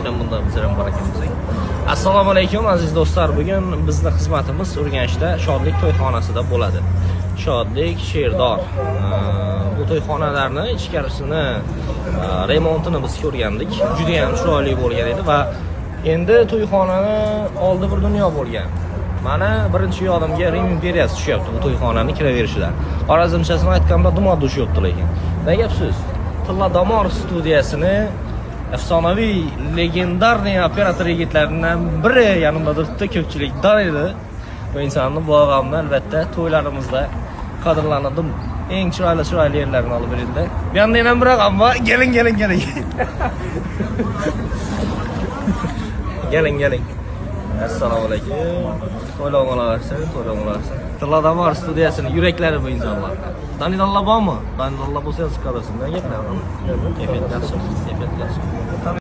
aynan bunda biz ham bor ekanmiz. Assalomu alaykum aziz do'stlar. Bugun bizning xizmatimiz Urganchda Shodlik to'yxonasida bo'ladi. Shodlik Sherdor. Bu to'yxonalarni ichkarisini remontini biz ko'rgandik. Juda ham chiroyli bo'lgan edi va endi to'yxonani oldi bir dunyo bo'lgan. Mana birinchi yodimga Rim imperiyasi tushyapti bu to'yxonani kiraverishidan. Xorazmchasini aytganda dumod tushyapti lekin. Nima gap siz? Tilla Damor studiyasini efsonaviy legendarniy operator yigitlaridan biri yanımda turibdi, ko'pchilik taniydi. Bu insonni bu odamni albatta to'ylarimizda qadrlanadi. Eng chiroyli yerlarni olib berildi. Bu yerda yana bir odam bor. Keling. Keling. Assalomu alaykum. To'ylamoqlarsiz. Tilla Damor studiyasini yuraklari bu insonlar. Tanidonlar bormi? Tanidonlar bo'lsa yozib qolasiz. Nega gaplar? Efekt yaxshi.